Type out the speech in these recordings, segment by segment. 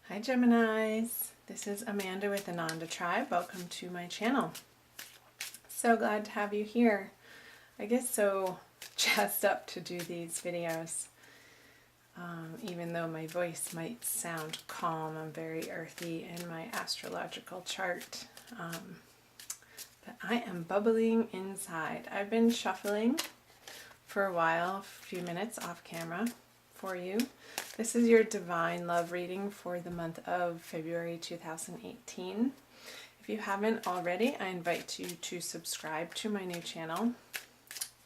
Hi Geminis, this is Amanda with Ananda Tribe. Welcome to my channel. So glad to have you here. I get so jazzed up to do these videos. Even though my voice might sound calm, I'm very earthy in my astrological chart. But I am bubbling inside. I've been shuffling for a while, a few minutes off camera for you. This is your divine love reading for the month of February 2018. If you haven't already, I invite you to subscribe to my new channel.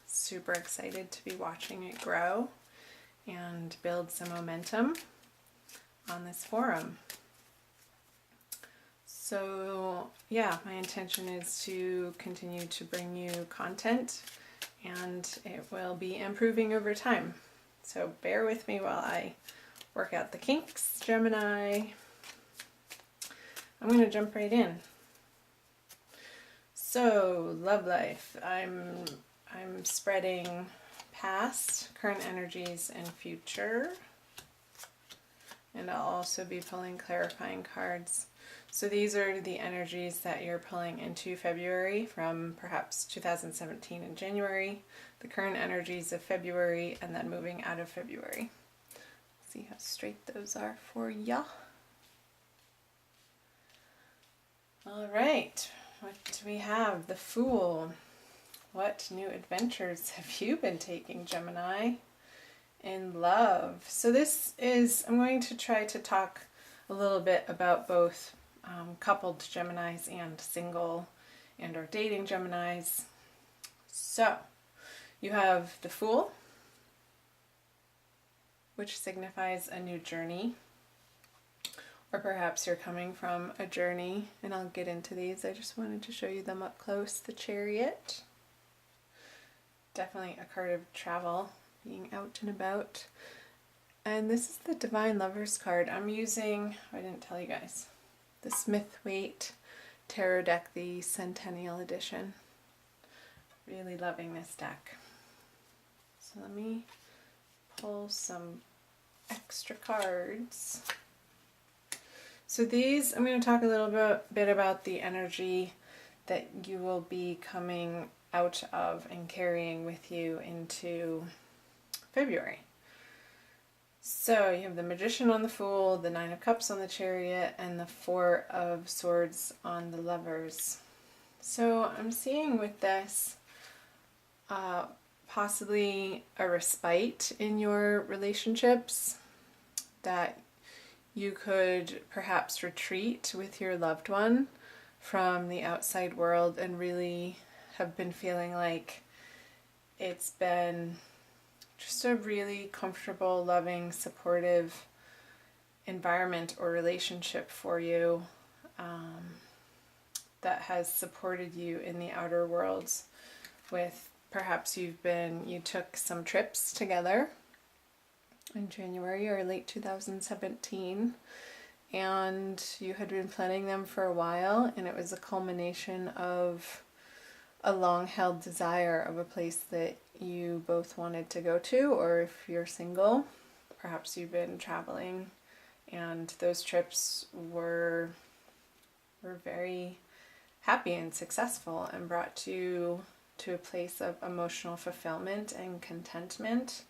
Super excited to be watching it grow and build some momentum on this forum. So yeah, my intention is to continue to bring you content, and it will be improving over time. So bear with me while I work out the kinks, Gemini. I'm going to jump right in. So, love life. I'm spreading past, current energies, and future. And I'll also be pulling clarifying cards. So these are the energies that you're pulling into February from perhaps 2017 in January, the current energies of February, and then moving out of February. See how straight those are for ya. All right, what do we have? The Fool. What new adventures have you been taking, Gemini, in love? So this is, I'm going to try to talk a little bit about both coupled Geminis and single and or dating Geminis. So you have the Fool, which signifies a new journey, or perhaps you're coming from a journey, and I'll get into these. I just wanted to show you them up close. The Chariot, definitely a card of travel, being out and about. And this is the Divine Lovers card. I'm using, I didn't tell you guys, the Smith-Waite Tarot deck, the Centennial Edition. Really loving this deck. So let me pull some extra cards. So these, I'm going to talk a little bit about the energy that you will be coming out of and carrying with you into February. So you have the Magician on the Fool, the Nine of Cups on the Chariot, and the Four of Swords on the Lovers. So I'm seeing with this possibly a respite in your relationships, that you could perhaps retreat with your loved one from the outside world and really have been feeling like it's been just a really comfortable, loving, supportive environment or relationship for you that has supported you in the outer worlds. With perhaps you took some trips together in January or late 2017, and you had been planning them for a while, and it was a culmination of a long-held desire of a place that you both wanted to go to, or if you're single, perhaps you've been traveling, and those trips were very happy and successful and brought you to a place of emotional fulfillment and contentment.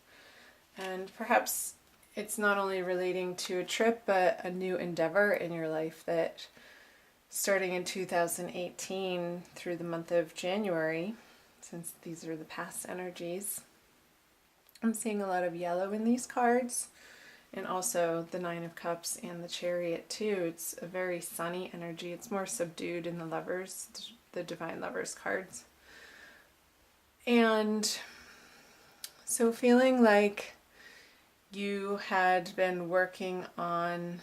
And perhaps it's not only relating to a trip, but a new endeavor in your life that starting in 2018 through the month of January, since these are the past energies, I'm seeing a lot of yellow in these cards, and also the Nine of Cups and the Chariot too. It's a very sunny energy. It's more subdued in the Lovers, the Divine Lovers cards. And so feeling like you had been working on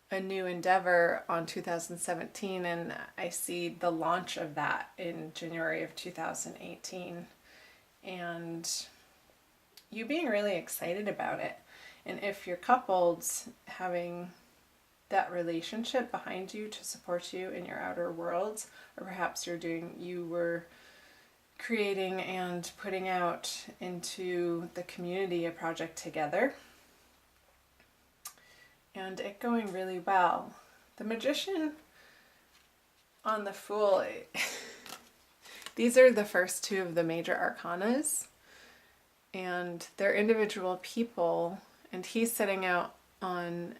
a new endeavor on 2017, and I see the launch of that in January of 2018, and you being really excited about it. And if you're coupled, having that relationship behind you to support you in your outer worlds, or perhaps you were creating and putting out into the community a project together, and it going really well. The Magician on the Fool, these are the first two of the major arcanas, and they're individual people, and he's setting out on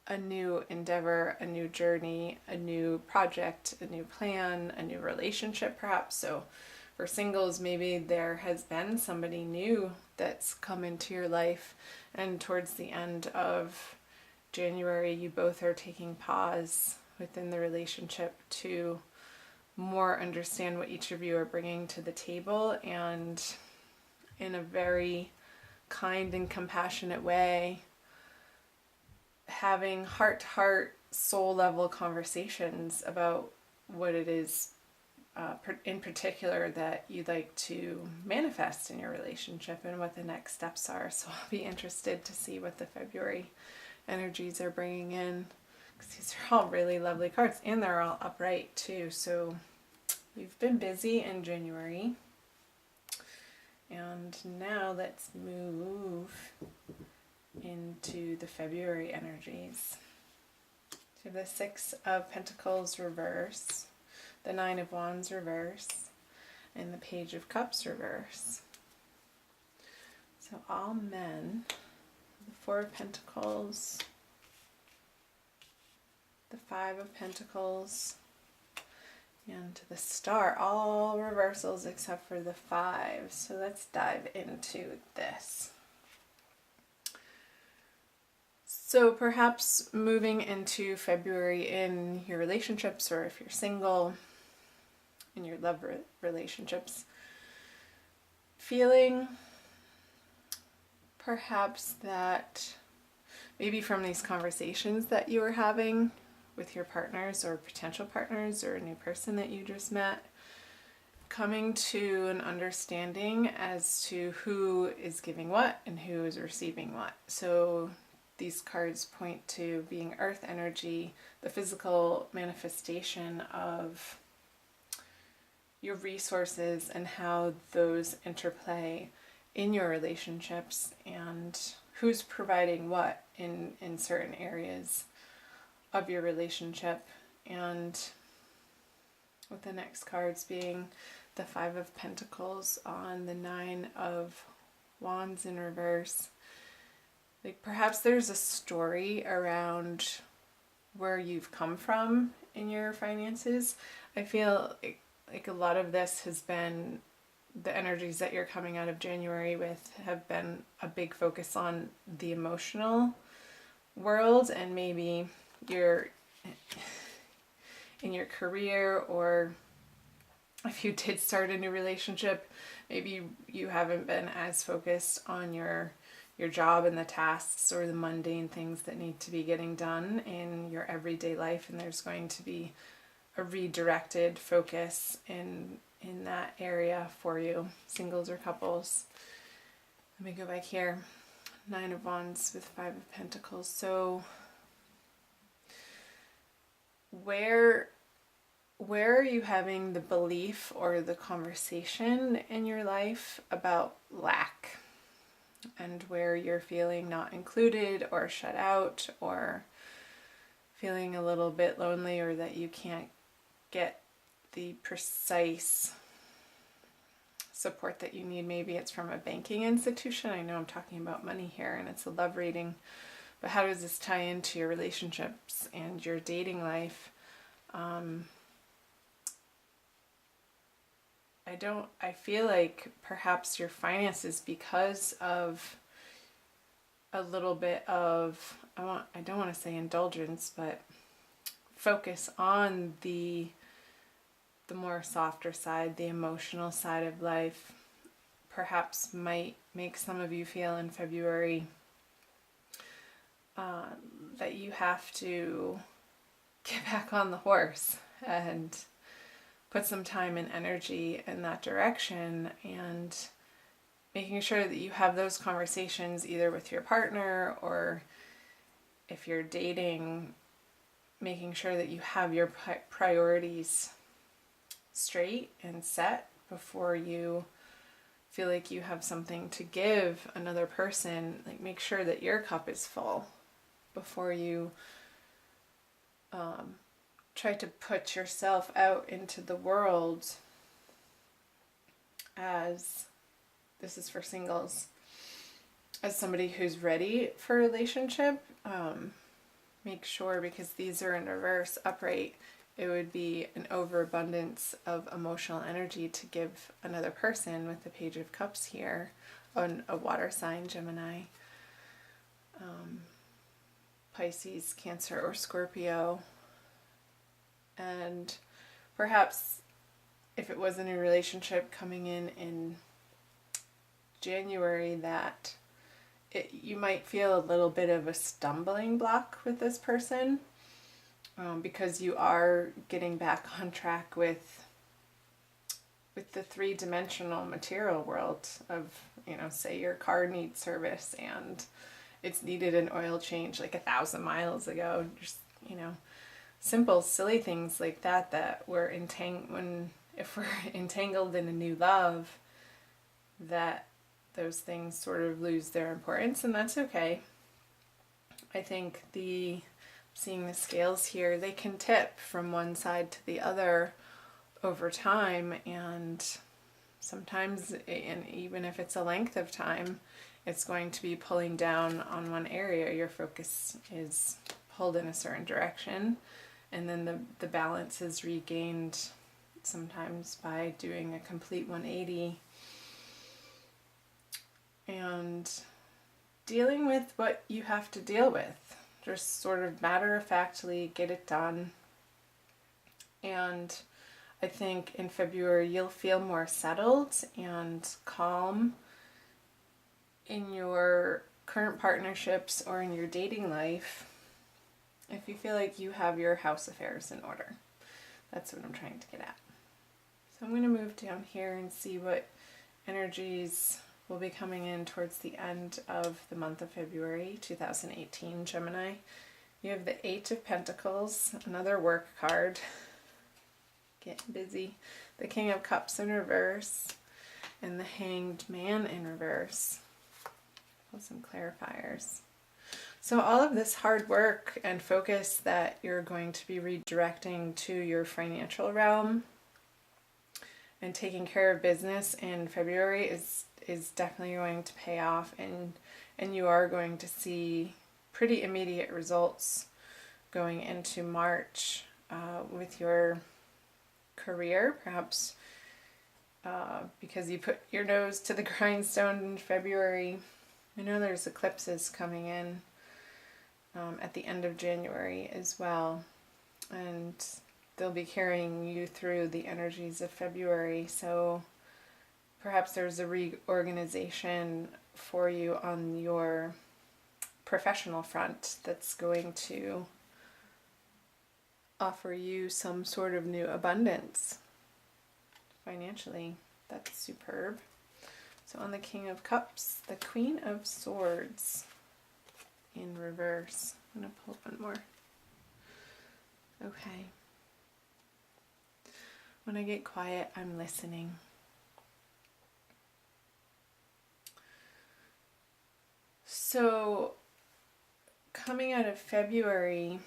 a new endeavor, a new journey, a new project, a new plan, a new relationship perhaps. So for singles, maybe there has been somebody new that's come into your life, and towards the end of January you both are taking pause within the relationship to more understand what each of you are bringing to the table, and in a very kind and compassionate way having heart-to-heart, soul-level conversations about what it is in particular that you'd like to manifest in your relationship and what the next steps are. So I'll be interested to see what the February energies are bringing in, because these are all really lovely cards, and they're all upright too. So you've been busy in January, and now let's move into the February energies. So the Six of Pentacles reverse, the Nine of Wands reverse, and the Page of Cups reverse. So all men, the Four of Pentacles, the Five of Pentacles, and the Star, all reversals except for the Five. So let's dive into this. So perhaps moving into February in your relationships, or if you're single, in your love relationships, feeling perhaps that maybe from these conversations that you were having with your partners or potential partners or a new person that you just met, coming to an understanding as to who is giving what and who is receiving what. So these cards point to being earth energy, the physical manifestation of your resources and how those interplay in your relationships, and who's providing what in certain areas of your relationship. And with the next cards being the Five of Pentacles on the Nine of Wands in reverse. Like perhaps there's a story around where you've come from in your finances. I feel like a lot of this has been, the energies that you're coming out of January with have been a big focus on the emotional world, and maybe you're in your career, or if you did start a new relationship, maybe you haven't been as focused on your job and the tasks or the mundane things that need to be getting done in your everyday life, and there's going to be a redirected focus in that area for you, singles or couples. Let me go back here. Nine of Wands with Five of Pentacles. So where are you having the belief or the conversation in your life about lack, and where you're feeling not included or shut out, or feeling a little bit lonely, or that you can't get the precise support that you need? Maybe it's from a banking institution. I know I'm talking about money here and it's a love reading, but how does this tie into your relationships and your dating life? I feel like perhaps your finances, because of a little bit of, I don't want to say indulgence, but focus on the more softer side, the emotional side of life, perhaps might make some of you feel in February that you have to get back on the horse and put some time and energy in that direction, and making sure that you have those conversations either with your partner, or if you're dating, making sure that you have your priorities straight and set before you feel like you have something to give another person. Like, make sure that your cup is full before you try to put yourself out into the world as, this is for singles, as somebody who's ready for a relationship. Make sure, because these are in reverse upright, it would be an overabundance of emotional energy to give another person with the Page of Cups here, on a water sign, Gemini, Pisces, Cancer, or Scorpio. And perhaps if it was a new relationship coming in January, that you might feel a little bit of a stumbling block with this person, because you are getting back on track with the three-dimensional material world of, say your car needs service and it's needed an oil change like 1,000 miles ago. Just, simple, silly things like that we're if we're entangled in a new love, that those things sort of lose their importance, and that's okay. I think seeing the scales here, they can tip from one side to the other over time, and sometimes, and even if it's a length of time, it's going to be pulling down on one area. Your focus is pulled in a certain direction, and then the balance is regained sometimes by doing a complete 180 and dealing with what you have to deal with. Just sort of matter-of-factly get it done. And I think in February you'll feel more settled and calm in your current partnerships or in your dating life if you feel like you have your house affairs in order. That's what I'm trying to get at. So I'm going to move down here and see what energies will be coming in towards the end of the month of February 2018, Gemini. You have the Eight of Pentacles, another work card. Getting busy. The King of Cups in reverse, and the Hanged Man in reverse. Pull some clarifiers. So all of this hard work and focus that you're going to be redirecting to your financial realm and taking care of business in February is definitely going to pay off, and you are going to see pretty immediate results going into March with your career, perhaps because you put your nose to the grindstone in February. I know there's eclipses coming in at the end of January as well, and they'll be carrying you through the energies of February, so perhaps there's a reorganization for you on your professional front that's going to offer you some sort of new abundance financially. That's superb. So on the King of Cups, the Queen of Swords in reverse. I'm going to pull one more. Okay. When I get quiet, I'm listening. So, coming out of February,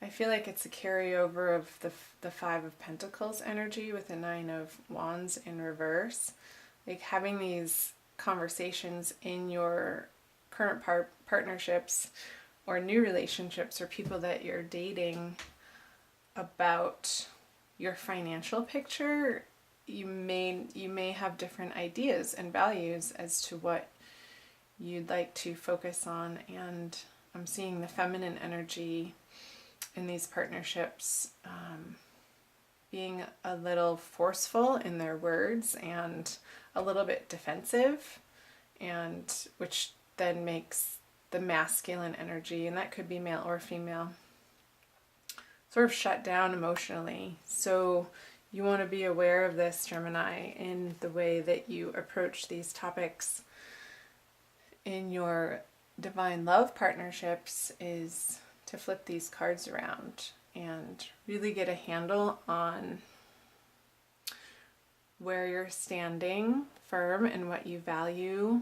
I feel like it's a carryover of the Five of Pentacles energy with the Nine of Wands in reverse. Like having these conversations in your current partnerships or new relationships or people that you're dating about your financial picture. You may have different ideas and values as to what you'd like to focus on, and I'm seeing the feminine energy in these partnerships being a little forceful in their words and a little bit defensive, and which then makes the masculine energy, and that could be male or female, sort of shut down emotionally. So you want to be aware of this, Gemini, in the way that you approach these topics in your divine love partnerships, is to flip these cards around and really get a handle on where you're standing firm and what you value,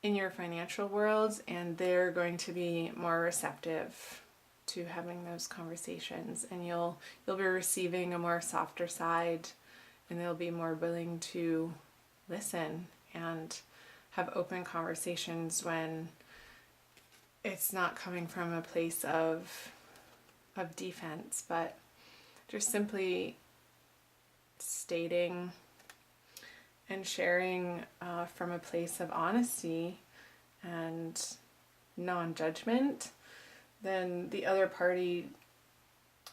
in your financial world, and they're going to be more receptive to having those conversations, and you'll be receiving a more softer side, and they'll be more willing to listen and have open conversations when it's not coming from a place of defense, but just simply stating and sharing from a place of honesty and non-judgment. Then the other party,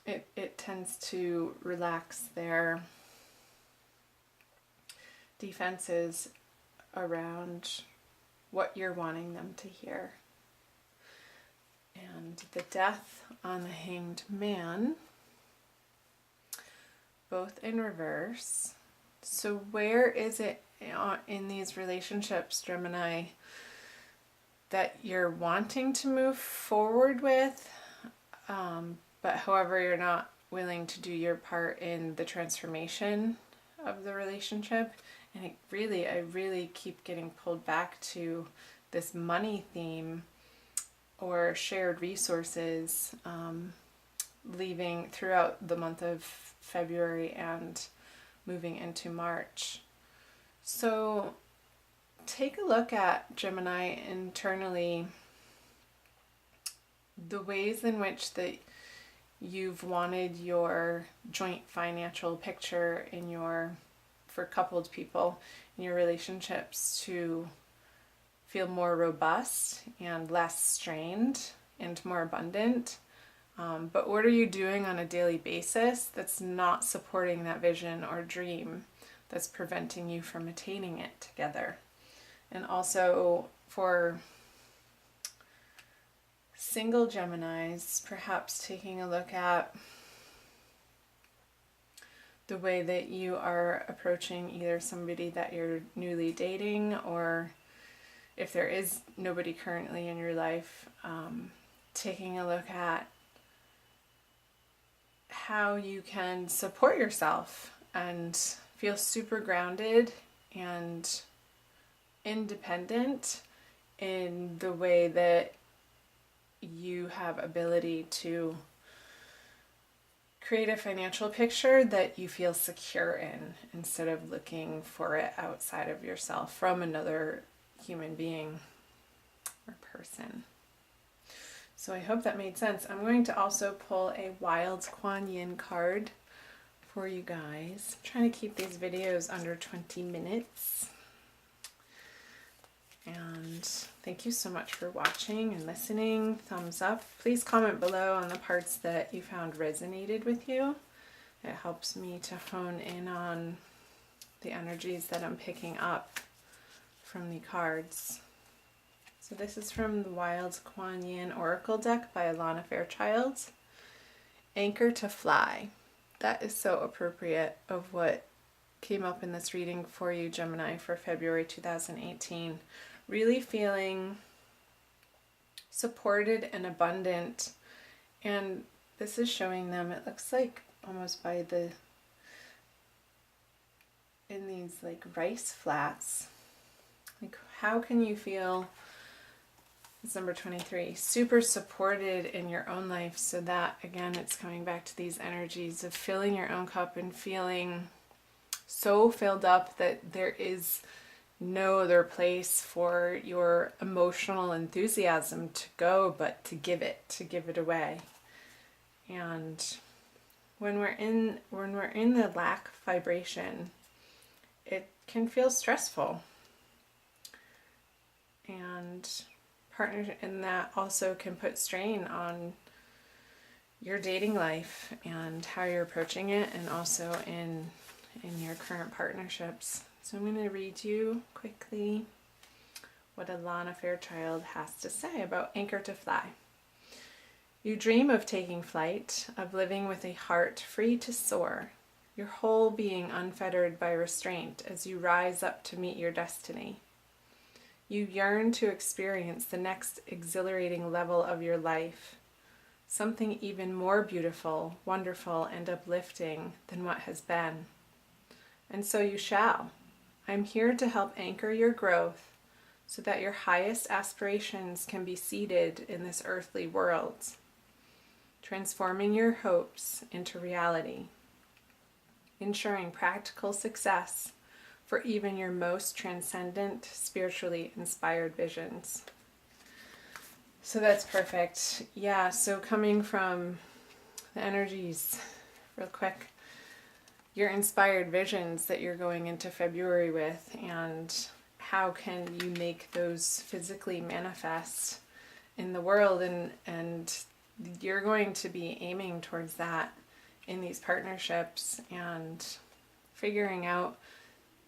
it tends to relax their defenses around what you're wanting them to hear. And the Death on the Hanged Man, both in reverse. So where is it in these relationships, Gemini, that you're wanting to move forward with, but however you're not willing to do your part in the transformation of the relationship? And I really keep getting pulled back to this money theme or shared resources, leaving throughout the month of February and moving into March. So take a look at, Gemini, internally, the ways in which that you've wanted your joint financial picture for coupled people in your relationships to feel more robust and less strained and more abundant. But what are you doing on a daily basis that's not supporting that vision or dream, that's preventing you from attaining it together? And also for single Geminis, perhaps taking a look at the way that you are approaching either somebody that you're newly dating, or if there is nobody currently in your life, taking a look at how you can support yourself and feel super grounded and independent in the way that you have ability to create a financial picture that you feel secure in, instead of looking for it outside of yourself from another human being or person. So I hope that made sense. I'm going to also pull a Wild Kuan Yin card for you guys. I'm trying to keep these videos under 20 minutes. And thank you so much for watching and listening. Thumbs up. Please comment below on the parts that you found resonated with you. It helps me to hone in on the energies that I'm picking up from the cards. So this is from the Wild Kuan Yin Oracle deck by Alana Fairchild. Anchor to fly. That is so appropriate of what came up in this reading for you, Gemini, for February 2018. Really feeling supported and abundant. And this is showing them, it looks like almost in these like rice flats. Like, how can you feel, it's number 23, super supported in your own life, so that, again, it's coming back to these energies of filling your own cup and feeling so filled up that there is no other place for your emotional enthusiasm to go but to give it away. And when we're in the lack vibration, it can feel stressful. And that also can put strain on your dating life and how you're approaching it, and also in your current partnerships. So I'm going to read you quickly what Alana Fairchild has to say about Anchor to Fly. You dream of taking flight, of living with a heart free to soar, your whole being unfettered by restraint as you rise up to meet your destiny. You yearn to experience the next exhilarating level of your life, something even more beautiful, wonderful, and uplifting than what has been. And so you shall. I'm here to help anchor your growth, so that your highest aspirations can be seated in this earthly world, transforming your hopes into reality, ensuring practical success for even your most transcendent, spiritually inspired visions. So that's perfect. Yeah, so coming from the energies, real quick, your inspired visions that you're going into February with, and how can you make those physically manifest in the world, and you're going to be aiming towards that in these partnerships and figuring out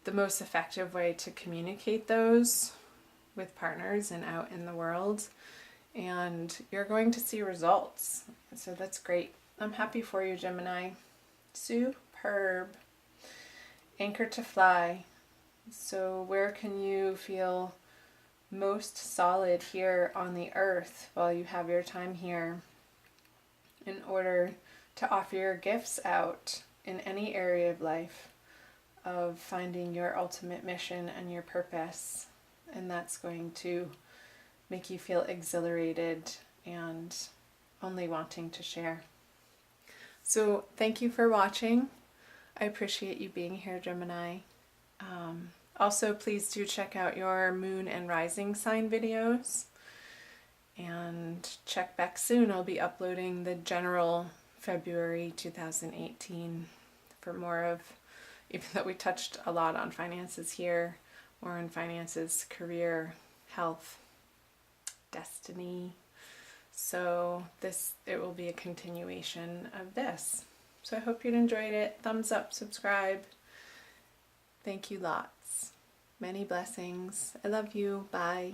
the most effective way to communicate those with partners and out in the world, and you're going to see results. So that's great. I'm happy for you, Gemini. Superb. Anchor to fly. So where can you feel most solid here on the earth while you have your time here, in order to offer your gifts out in any area of life of finding your ultimate mission and your purpose. And that's going to make you feel exhilarated and only wanting to share. So thank you for watching. I appreciate you being here, Gemini. Also, please do check out your moon and rising sign videos, and check back soon. I'll be uploading the general February 2018 for more of, even though we touched a lot on finances here, more on finances, career, health, destiny. So it will be a continuation of this. So I hope you enjoyed it. Thumbs up, subscribe. Thank you lots. Many blessings. I love you. Bye.